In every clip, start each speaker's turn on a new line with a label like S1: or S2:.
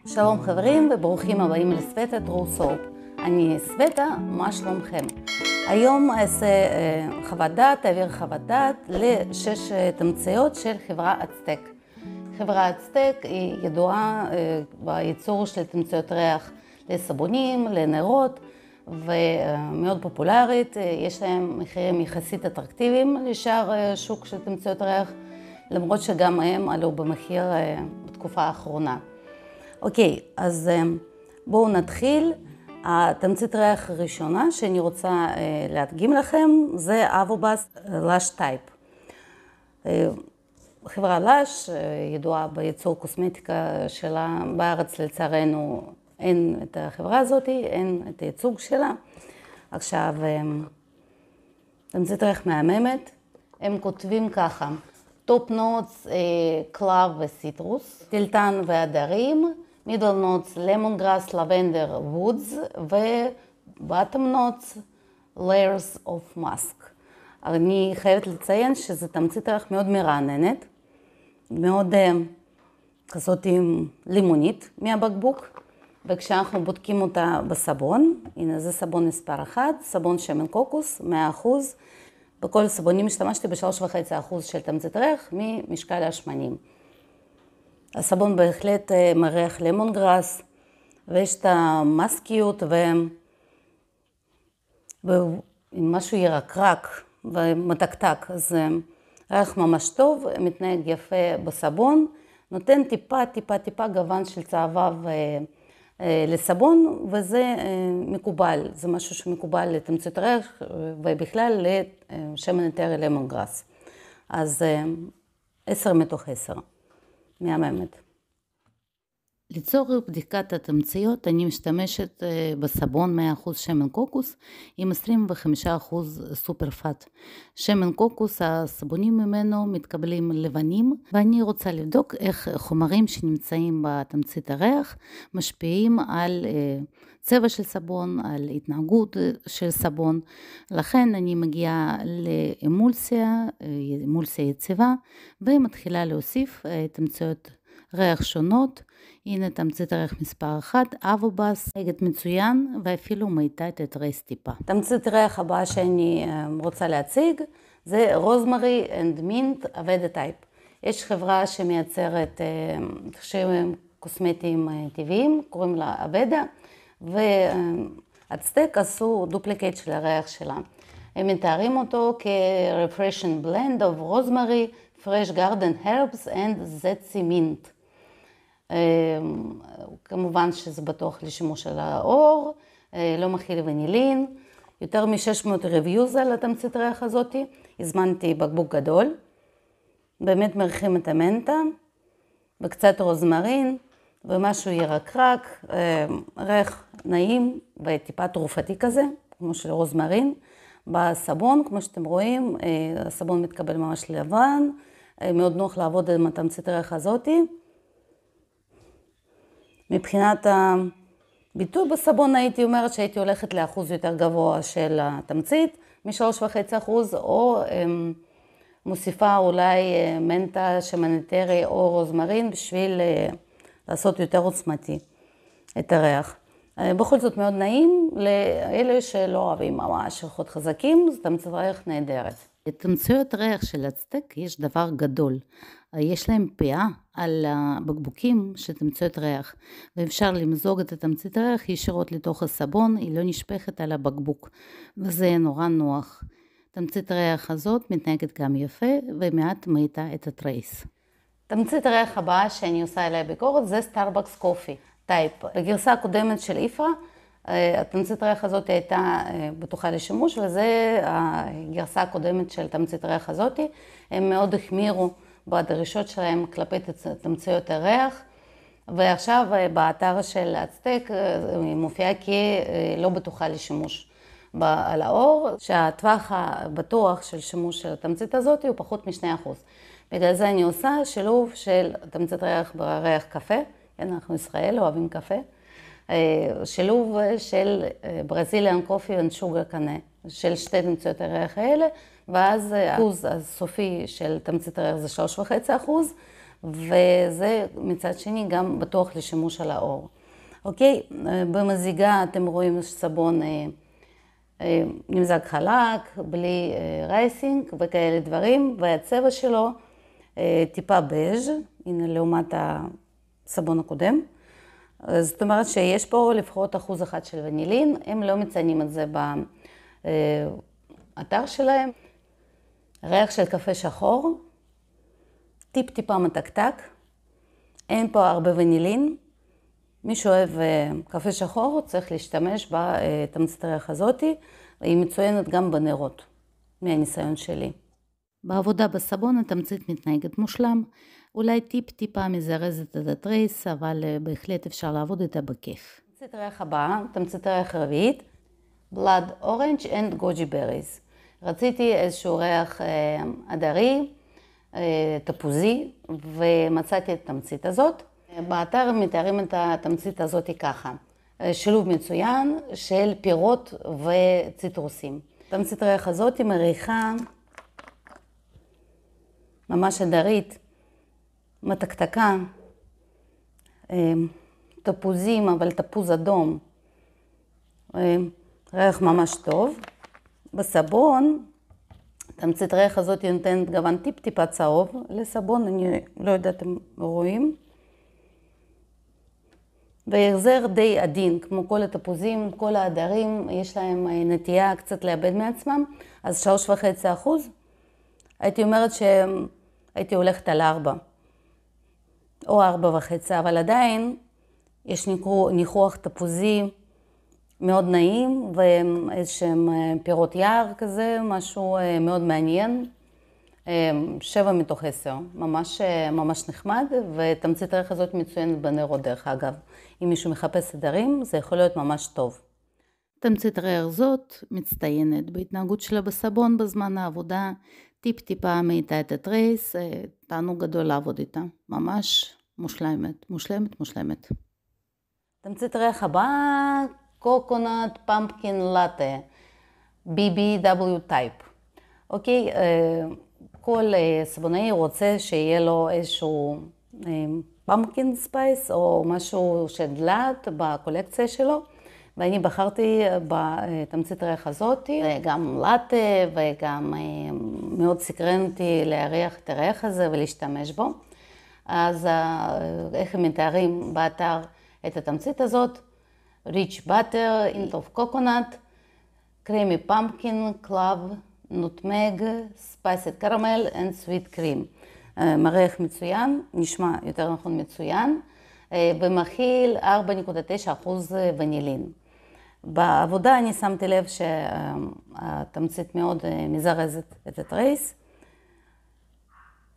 S1: שלום חברים וברוכים הבאים לסווטה טרו סופ. אני סווטה, מה שלומכם? היום אעשה אעביר חוות דעת לשש תמציות של חברה אצטק. חברה אצטק היא ידועה בייצור של תמציות ריח לסבונים, לנרות, ומאוד פופולרית. יש להם מחירים יחסית אטרקטיביים לשאר שוק של תמציות ריח, למרות שגם הם עלו במחיר בתקופה האחרונה. אוקיי, אז בואו נתחיל. התמצית ריח הראשונה שאני רוצה להדגים לכם זה אבובס לאש טייפ. חברה לאש ידועה בייצור קוסמטיקה שלה, בארץ לצערנו אין את החברה הזאת, אין את הייצוג שלה. עכשיו, תמצית ריח מהממת, הם כותבים ככה: טופ נוטס, קלאב וסיטרוס, טילטן והדרים, מידל נוטס, למון גראס, לבנדר, וודס, ובטום נוטס, layers of musk. אני חייבת לציין שזו תמצית ריח מאוד מרעננת, מאוד כזאת לימונית מהבקבוק, וכשאנחנו בודקים אותה בסבון, הנה זה סבון מספר 1, סבון שמן קוקוס, 100%, בכל סבונים השתמשתי ב3.5% של תמצית ריח ממשקל השמנים. הסבון בהחלט מריח למון גראס, ויש את המסקיות ומשהו ירקרק ומתקתק, אז ריח ממש טוב, מתנהג יפה בסבון, נותן טיפה גוון של צהבה לסבון, וזה מקובל, זה משהו שמקובל לתמצית ריח ובכלל לשמן אתרי למון גראס. אז 10/10. מהממת. לצורך בדיקת התמציות אני משתמשת בסבון 100% שמן קוקוס עם 25% סופר פאט. שמן קוקוס, הסבונים ממנו מתקבלים לבנים, ואני רוצה לבדוק איך חומרים שנמצאים בתמצית הריח משפיעים על צבע של סבון, על התנהגות של סבון. לכן אני מגיעה לאמולסיה יציבה, ומתחילה להוסיף תמציות ריח שונות. הנה תמצית ריח מספר 1, אבובס, נגד מצוין, ואפילו מאיטה את רייס טיפה. תמצית ריח הבאה שאני רוצה להציג זה רוזמרי אנד מינט אבדה טייפ. יש חברה שמייצרת תכשירים קוסמטיים טבעיים, קוראים לה אבדה, ואצטק עשו דופליקט של הריח שלה. הם מתארים אותו כ-refreshing blend of rosemary, fresh garden herbs and zesty mint. כמובן שזה בטוח לשימוש על האור, לא מכיל ונילין, יותר מ-600 ריוויוז על התמצית ריח הזאת, הזמנתי בקבוק גדול, באמת מריחים את המנטה, וקצת רוזמרין, ומשהו ירקרק, ריח נעים וטיפה תרופתי כזה, כמו של רוזמרין. בסבון, כמו שאתם רואים, הסבון מתקבל ממש לבן, מאוד נוח לעבוד עם התמצית ריח הזאת. מבחינת הביטוי בסבון הייתי אומרת שהייתי הולכת לאחוז יותר גבוה של התמצית, מ3.5%, או מוסיפה אולי מנטה, שמן אתרי או רוזמרין בשביל לעשות יותר עוצמתי את הריח. בכל זאת מאוד נעים, לאלה שלא אוהבים ממש ריחות חזקים, זו תמצית ריח נהדרת. לתמציות ריח של אצטק יש דבר גדול. יש להם פאה על הבקבוקים של תמציות ריח, ואפשר למזוג את התמצית ריח ישירות לתוך הסבון, היא לא נשפכת על הבקבוק, וזה נורא נוח. תמצית ריח הזאת מתנהגת גם יפה, ומעט מאיטה את הטרייס. תמצית הריח הבאה שאני עושה אליה ביקורת זה סטארבקס קופי טייפ. בגרסה הקודמת של איפרה, התמצית ריח הזאת הייתה בטוחה לשימוש, וזה הגרסה הקודמת של תמצית ריח הזאת. הם מאוד החמירו בדרישות שלהם כלפי תמציות הריח, ועכשיו באתר של אצטק היא מופיעה כלא בטוחה לשימוש על האור, שהטווח הבטוח של שימוש של התמצית הזאת הוא פחות מ2%. בגלל זה אני עושה שילוב של תמצית ריח בריח קפה, אנחנו ישראל אוהבים קפה, שילוב של ברזיליאן קופי ושוגר קנה, של שתי תמציות הריח האלה, ואז האחוז הסופי של תמצית הריח זה 3.5%, וזה מצד שני גם בטוח לשימוש על האור. אוקיי, במזיגה אתם רואים סבון נמזג חלק, בלי רייסינג וכאלה דברים, והצבע שלו טיפה בז', הנה לעומת הסבון הקודם. זאת אומרת שיש פה לפחות 1% של ונילין, הם לא מציינים את זה באתר שלהם. ריח של קפה שחור, טיפה מתקתק, אין פה הרבה ונילין. מי שאוהב קפה שחור צריך להשתמש בתמצית הריח הזאת, היא מצוינת גם בנרות, מהניסיון שלי. בעבודה בסבון התמצית מתנהגת מושלם, אולי טיפה מזרזת את הטרייס, אבל בהחלט אפשר לעבוד איתה בכיף. תמצית הריח הבאה, תמצית הריח רביעית, Blood Orange and Goji Berries. רציתי איזשהו ריח עדרי, תפוזי, ומצאתי את התמצית הזאת. באתר מתארים את התמצית הזאת ככה, שילוב מצוין של פירות וציטרוסים. תמצית הריח הזאת היא מריחה ממש עדרית, מתקתקה, תפוזים, אבל תפוז אדום, ריח ממש טוב. בסבון, תמצית הריח הזאת נותנת גוון טיפה צהוב לסבון, אני לא יודעת אם רואים. והחזר די עדין, כמו כל התפוזים, כל העדרים, יש להם נטייה קצת לאבד מעצמם, אז 3.5%. הייתי אומרת שהייתי הולכת על 4, או 4.5, אבל עדיין יש ניחוח תפוזי מאוד נעים, ואיזשהם פירות יער כזה, משהו מאוד מעניין. 7/10, ממש נחמד, ותמצית הריח הזאת מצוינת בנרות דרך אגב. אם מישהו מחפש עדרים, זה יכול להיות ממש טוב. תמצית הריח זאת מצטיינת בהתנהגות שלה בסבון בזמן העבודה, טיפה מאיתה את הטרייס, תענוג גדול לעבוד איתה. ממש מושלמת. תמצית הריח הבאה, קוקונט פמפקין לטה, BBW טייפ. אוקיי, כל סבונאי רוצה שיהיה לו איזשהו פמפקין ספייס או משהו של דלעת בקולקציה שלו, ואני בחרתי בתמצית הריח הזאת, גם לטה וגם מאוד סקרן אותי להריח את הריח הזה ולהשתמש בו. אז איך הם מתארים באתר את התמצית הזאת? rich butter, hint of coconut, creamy pumpkin, clove, nutmeg, spiced caramel and sweet cream. מריח מצוין, נשמע יותר נכון מצוין, ומכיל 4.9% ונילין. בעבודה אני שמתי לב שהתמצית מאוד מזרזת את הטרייס,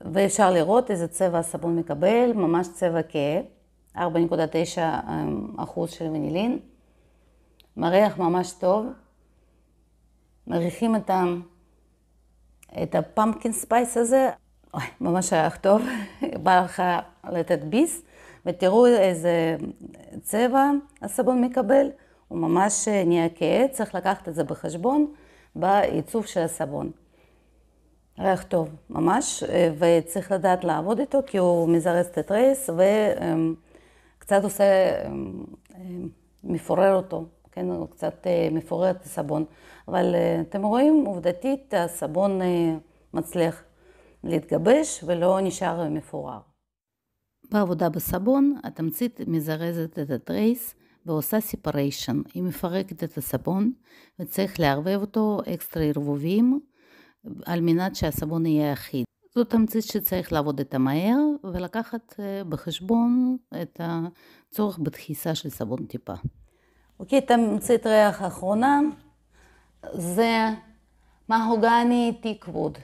S1: ואפשר לראות איזה צבע הסבון מקבל, ממש צבע כהה, 4.9% של ונילין. מריח ממש טוב, מריחים את הפמפקין ספייס הזה, ממש ריח טוב, בא לך לתת ביס, ותראו איזה צבע הסבון מקבל, הוא ממש נהיה כהה, צריך לקחת את זה בחשבון בעיצוב של הסבון. ריח טוב, ממש, וצריך לדעת לעבוד איתו, כי הוא מזרז את הטרייס, וקצת עושה, מפורר אותו, כן, הוא קצת מפורר את הסבון. אבל אתם רואים, עובדתית, הסבון מצליח להתגבש ולא נשאר מפורר. בעבודה בסבון, התמצית מזרזת את הטרייס ועושה סיפריישן. היא מפרקת את הסבון וצריך לערבב אותו אקסטרה ערבובים על מנת שהסבון יהיה אחיד. זו תמצית שצריך לעבוד איתה מהר ולקחת בחשבון את הצורך בדחיסה של סבון טיפה. אוקיי, תמצית ריח האחרונה זה מהוגני תיקווד,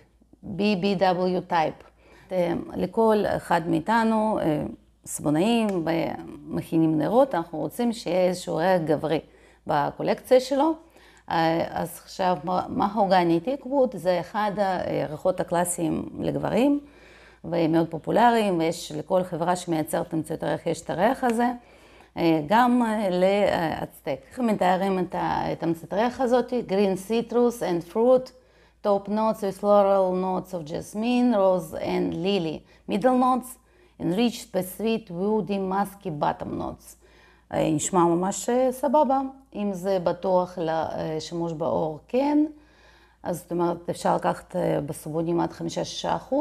S1: BBW טייפ. לכל אחד מאיתנו, סבונאים ומכינים נרות, אנחנו רוצים שיהיה איזשהו ריח גברי בקולקציה שלו. אז עכשיו, מהוגני תיקווד זה אחד הריחות הקלאסיים לגברים, ומאוד פופולריים, ויש לכל חברה שמייצרת תמצית ריח יש את הריח הזה. גם לאצטק. איך מתארים את תמצית הריח הזאת? Green citrus and fruit, top notes with floral notes of jasmine, rose and lily. Middle notes enriched by sweet woody musky bottom notes. נשמע ממש סבבה. אם זה בטוח לשימוש באור, כן. אז זאת אומרת, אפשר לקחת בסבונים עד 5-6%,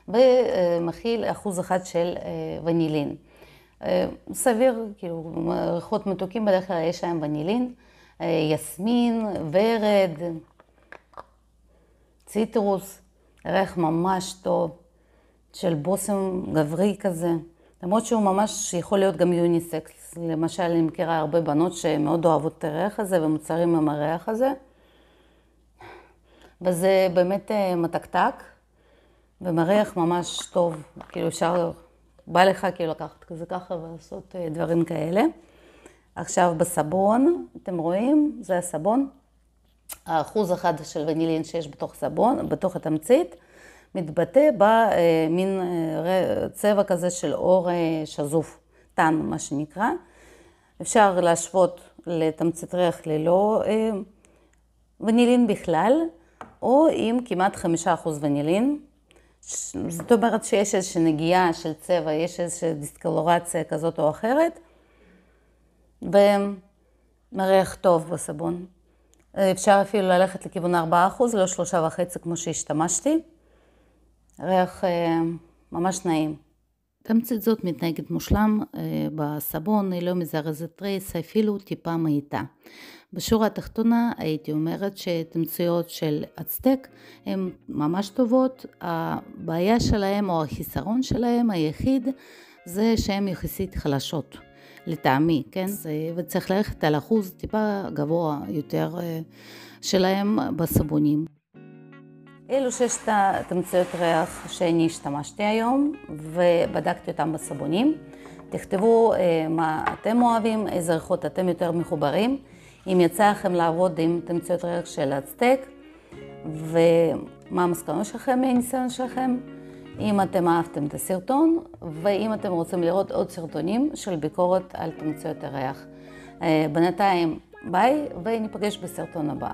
S1: ומכיל 1% של ונילין. סביר, כאילו, ריחות מתוקים בדרך כלל יש להם ונילין, יסמין, ורד, ציטרוס, ריח ממש טוב, של בושם גברי כזה. למרות שהוא ממש יכול להיות גם יוניסקס. למשל, אני מכירה הרבה בנות שמאוד אוהבות את הריח הזה ומוצרים עם הריח הזה. וזה באמת מתקתק, ומריח ממש טוב. כאילו אפשר, בא לך כאילו לקחת כזה ככה ולעשות דברים כאלה. עכשיו בסבון, אתם רואים, זה הסבון. 1% של ונילין שיש בתוך סבון, בתוך התמצית, מתבטא במין צבע כזה של אור שזוף, טן מה שנקרא. אפשר להשוות לתמצית ריח ללא ונילין בכלל, או עם כמעט 5% ונילין. זאת אומרת שיש איזושהי נגיעה של צבע, יש איזושהי דיסקולורציה כזאת או אחרת, ומריח טוב בסבון. אפשר אפילו ללכת לכיוון 4%, לא 3.5 כמו שהשתמשתי. ריח ממש נעים. תמצית זאת מתנהגת מושלם בסבון, היא לא מזרזת ריס, אפילו טיפה מאיתה. בשורה התחתונה הייתי אומרת שתמציות של אצטק הן ממש טובות, הבעיה שלהם או החיסרון שלהם היחיד זה שהן יחסית חלשות, לטעמי, כן? וצריך ללכת על אחוז טיפה גבוה יותר שלהם בסבונים. אלו 6 תמציות ריח שאני השתמשתי היום ובדקתי אותם בסבונים. תכתבו מה אתם אוהבים, איזה ריחות אתם יותר מחוברים. אם יצא לכם לעבוד עם תמציות ריח של אצטק ומה המסקנות שלכם מהניסיון שלכם. אם אתם אהבתם את הסרטון ואם אתם רוצים לראות עוד סרטונים של ביקורת על תמציות הריח. בינתיים ביי וניפגש בסרטון הבא.